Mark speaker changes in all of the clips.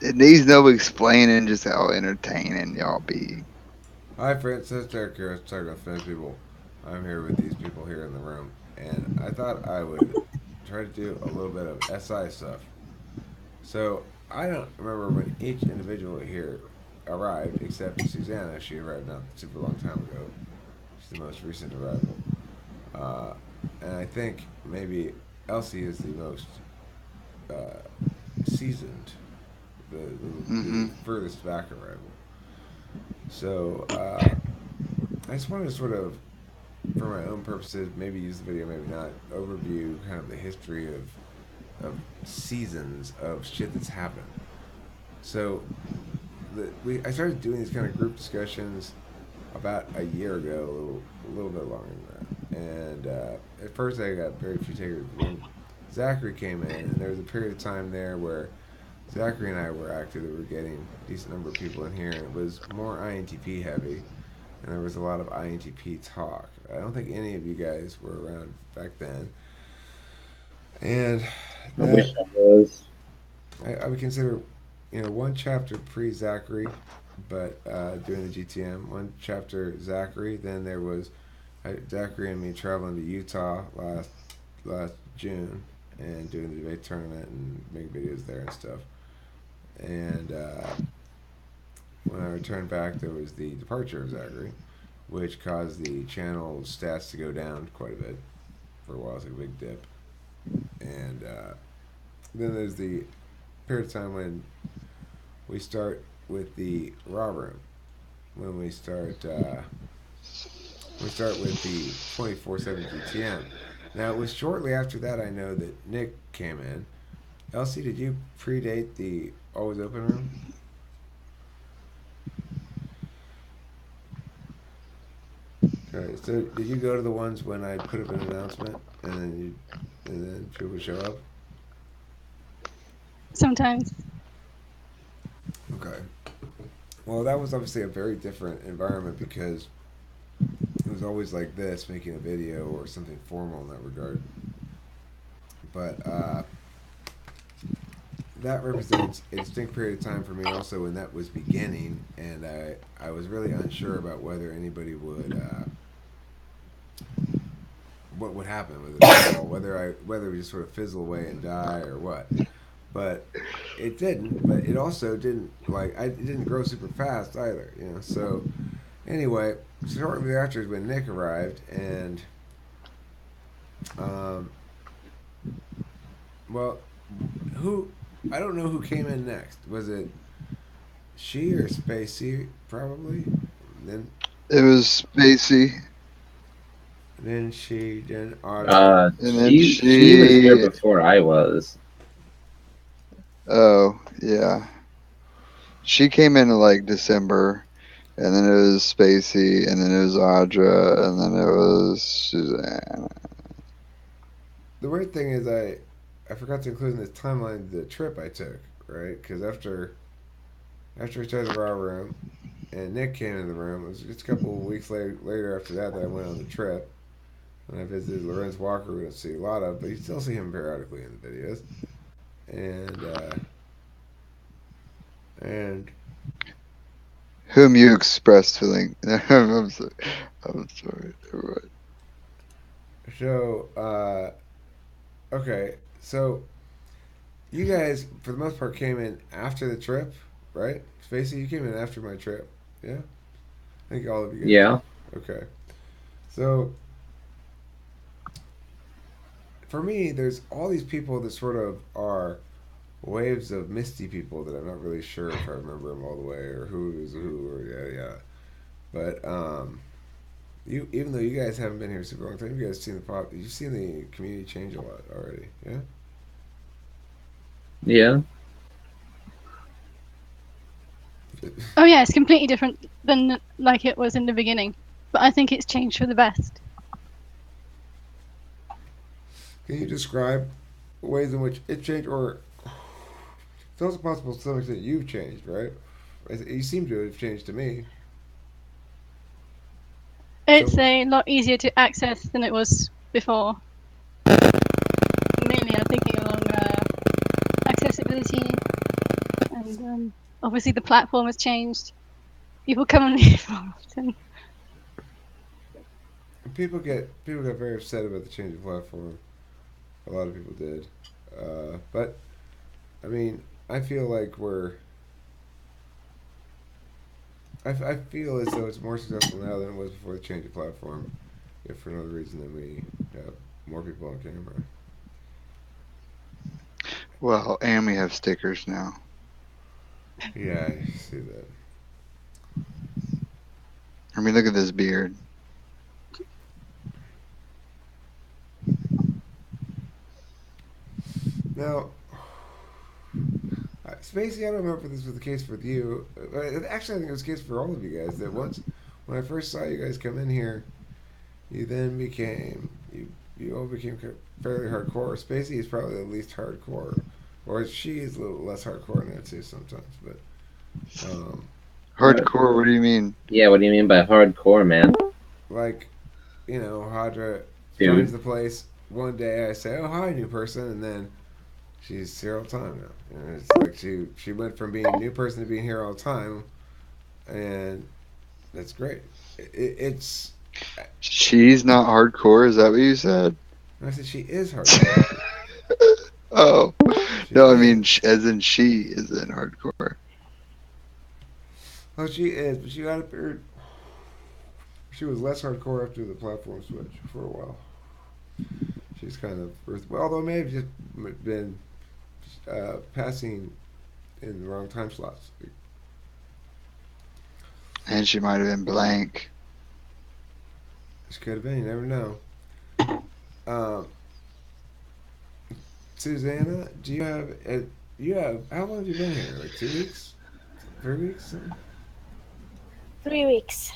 Speaker 1: It needs no explaining just how entertaining y'all be.
Speaker 2: Hi, friends. This is Derek here. I was talking about Finnish people. I'm here with these people here in the room, and I thought I would try to do a little bit of SI stuff. So I don't remember when each individual here arrived, except Susanna. She arrived not super long time ago. She's the most recent arrival, uh, and I think maybe Elsie is the most uh, seasoned, the
Speaker 1: Hmm.
Speaker 2: furthest back arrival. So I just wanted to sort of, for my own purposes, maybe use the video, maybe not, overview kind of the history of seasons of shit that's happened. So I started doing these kind of group discussions about a year ago, a little bit longer than that. And at first, I got very few takers. But then Zachary came in, and there was a period of time there where Zachary and I were active. That we were getting a decent number of people in here, and it was more INTP heavy, and there was a lot of INTP talk. I don't think any of you guys were around back then, and
Speaker 3: I wish
Speaker 2: that
Speaker 3: I was.
Speaker 2: I would consider, one chapter pre Zachary, but doing the GTM. One chapter Zachary. Then there was Zachary and me traveling to Utah last June and doing the debate tournament and making videos there and stuff. And when I returned back, there was the departure of Zachary, which caused the channel stats to go down quite a bit for a while. It's like a big dip. And then there's the period of time when we start with the raw room. When we start with the 24/7 GTM. Now it was shortly after that I know that Nick came in. Elsie, did you predate the always open room? Okay, so did you go to the ones when I put up an announcement and then people show up?
Speaker 4: Sometimes.
Speaker 2: Okay. Well, that was obviously a very different environment because it was always like this, making a video or something formal in that regard. But that represents a distinct period of time for me also when that was beginning, and I was really unsure about whether anybody would what would happen with it overall, whether we just sort of fizzle away and die or what. But it didn't. But it also didn't it didn't grow super fast either. So anyway, shortly after is when Nick arrived, and um, well, who I don't know who came in next. Was it she or Spacey? Probably. Then
Speaker 1: It was Spacey,
Speaker 2: then Audra.
Speaker 1: and then
Speaker 3: She was here
Speaker 1: she.
Speaker 3: before I was.
Speaker 1: Oh yeah, she came in like December, and then it was Spacey, and then it was Audra, and then it was Suzanne.
Speaker 2: The weird thing is I forgot to include in this timeline the trip I took, right? Because after we started the raw room and Nick came in the room, it was just a couple of weeks later after that I went on the trip. And I visited Lorenz Walker, who we don't see a lot of, but you still see him periodically in the videos. And and
Speaker 1: Whom you expressed feeling. I'm sorry. I'm sorry. Right.
Speaker 2: so okay, so you guys for the most part came in after the trip, right? Spacey, you came in after my trip, yeah. I think all of you guys did.
Speaker 3: Yeah.
Speaker 2: Okay, so for me, there's all these people that sort of are waves of misty people that I'm not really sure if I remember them all the way or who is who or yeah. But you even though you guys haven't been here super long time, you guys seen the pop. You've seen the community change a lot already. Yeah.
Speaker 3: Yeah.
Speaker 4: Oh yeah, it's completely different than like it was in the beginning, but I think it's changed for the best.
Speaker 2: Can you describe ways in which it changed, or it's also possible to some extent you've changed, right? You seem to have changed to me.
Speaker 4: It's
Speaker 2: So
Speaker 4: a lot easier to access than it was before. Mainly, I'm thinking along accessibility and obviously the platform has changed. People come and leave more often.
Speaker 2: People got very upset about the change of platform. A lot of people did, but I mean, I feel like I feel as though it's more successful now than it was before the change of platform. If for another reason than we have more people on camera.
Speaker 1: Well, and we have stickers now.
Speaker 2: Yeah, I see that.
Speaker 1: I mean, look at this beard.
Speaker 2: Now, Spacey, I don't remember if this was the case with you. Actually, I think it was the case for all of you guys. That once, when I first saw you guys come in here, you then became you all became fairly hardcore. Spacey is probably the least hardcore, or she is a little less hardcore than that too sometimes. But
Speaker 1: Hardcore? What do you mean?
Speaker 3: Yeah, what do you mean by hardcore, man?
Speaker 2: like, Hadra
Speaker 3: Dude.
Speaker 2: joins the place one day. I say, "Oh, hi, new person," and then she's here all the time now. And it's like she went from being a new person to being here all the time, and that's great. It's
Speaker 1: She's not hardcore. Is that what you said?
Speaker 2: I said she is hardcore.
Speaker 1: Oh,
Speaker 2: She
Speaker 1: no, I
Speaker 2: is.
Speaker 1: mean as in she isn't hardcore.
Speaker 2: Oh, she is, but she got a period. She was less hardcore after the platform switch for a while. She's kind of, although it may have just been passing in the wrong time slots.
Speaker 1: And she might have been blank.
Speaker 2: She could have been. You never know. Susanna, do you have? How long have you been here? Like 2 weeks, 3 weeks? Something?
Speaker 5: 3 weeks.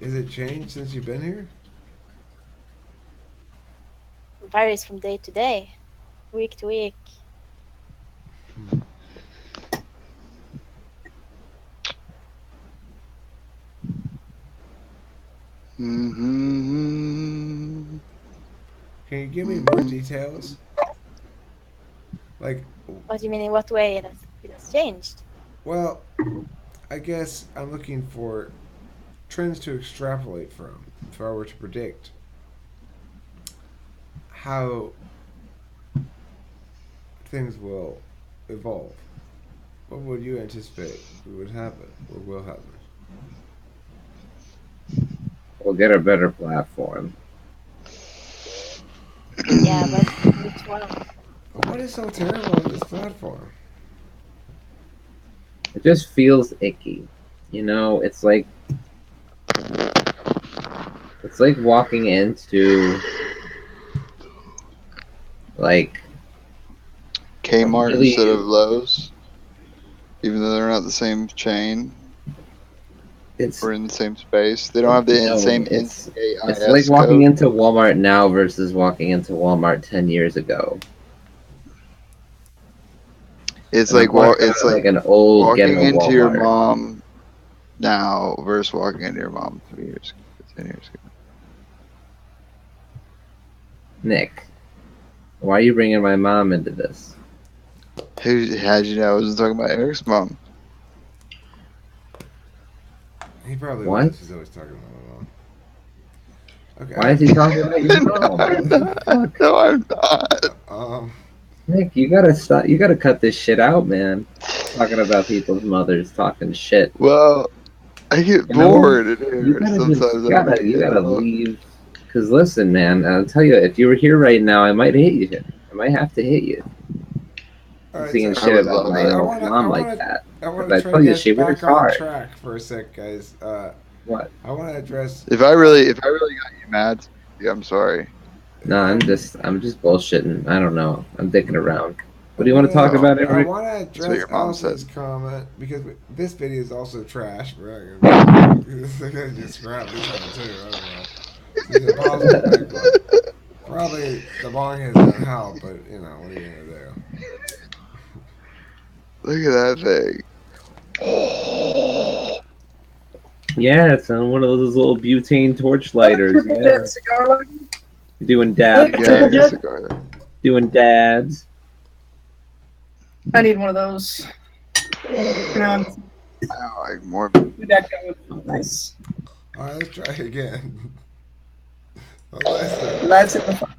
Speaker 2: Has it changed since you've been here?
Speaker 5: Varies from day to day, week to week.
Speaker 1: Mm-hmm.
Speaker 2: Can you give me more details? Like,
Speaker 5: What do you mean? In what way it has changed?
Speaker 2: well, I guess I'm looking for trends to extrapolate from. If I were to predict how things will evolve, what would you anticipate would happen or will happen?
Speaker 3: We'll get a better platform.
Speaker 5: Yeah, but which one?
Speaker 2: What is so terrible about this platform?
Speaker 3: It just feels icky. It's like walking into like
Speaker 1: Kmart
Speaker 3: really,
Speaker 1: instead of Lowe's, even though they're not the same chain
Speaker 3: it's
Speaker 1: or in the same space. They don't have the same
Speaker 3: it's
Speaker 1: NCAIS
Speaker 3: like walking
Speaker 1: code.
Speaker 3: into Walmart now versus walking into Walmart 10 years ago.
Speaker 1: It's
Speaker 3: And
Speaker 1: like
Speaker 3: I'm talking
Speaker 1: it's
Speaker 3: about
Speaker 1: like
Speaker 3: an old
Speaker 1: walking
Speaker 3: ghetto
Speaker 1: into your
Speaker 3: Walmart.
Speaker 1: mom now versus walking into your mom 3 years ago, 10 years ago.
Speaker 3: Nick, why are you bringing my mom into this?
Speaker 1: How'd you know I wasn't talking about Eric's mom?
Speaker 2: He probably
Speaker 3: What?
Speaker 2: was. He's always talking about my mom. Okay.
Speaker 3: Why is he talking about your mom?
Speaker 1: No, I'm not.
Speaker 3: Nick, you gotta stop. You gotta cut this shit out, man. Talking about people's mothers talking shit.
Speaker 1: Well, I get bored in
Speaker 3: You
Speaker 1: here.
Speaker 3: gotta
Speaker 1: Sometimes
Speaker 3: you
Speaker 1: I
Speaker 3: gotta,
Speaker 1: make
Speaker 3: you
Speaker 1: it
Speaker 3: gotta
Speaker 1: up.
Speaker 3: leave. Cause listen, man, I'll tell you, if you were here right now, I might hit you. I might have to hit you.
Speaker 2: All right,
Speaker 3: Seeing
Speaker 2: so
Speaker 1: I
Speaker 3: shit
Speaker 1: would
Speaker 3: about
Speaker 1: love
Speaker 3: my
Speaker 1: it.
Speaker 3: own mom like that.
Speaker 2: I want
Speaker 3: Cause
Speaker 2: to
Speaker 3: I
Speaker 2: try
Speaker 3: tell
Speaker 2: to
Speaker 3: you,
Speaker 2: get
Speaker 3: she
Speaker 2: back
Speaker 3: works
Speaker 2: on
Speaker 3: hard.
Speaker 2: track for a sec, guys.
Speaker 3: What?
Speaker 2: I want to address.
Speaker 1: If I really got you mad, yeah, I'm sorry.
Speaker 3: No, I'm just bullshitting. I don't know. I'm dicking around. What do you
Speaker 2: I
Speaker 3: want to talk about,
Speaker 2: I
Speaker 3: Eric?
Speaker 2: want to
Speaker 1: That's what
Speaker 2: address
Speaker 1: your mom said.
Speaker 2: Elsie's comment because this video is also trash. We're not gonna just grab this one too. I don't know. This is a possible big one. Probably the bong is gonna help, but what are you gonna do?
Speaker 1: Look at that thing.
Speaker 3: Yeah, it's on one of those little butane torch lighters. Yeah. Doing dabs.
Speaker 1: Yeah, I guess cigar.
Speaker 3: Doing dabs.
Speaker 6: I need one of those. Pronounce.
Speaker 1: Like more.
Speaker 6: Nice.
Speaker 2: All right, let's try again. Lesser.
Speaker 6: Lesser.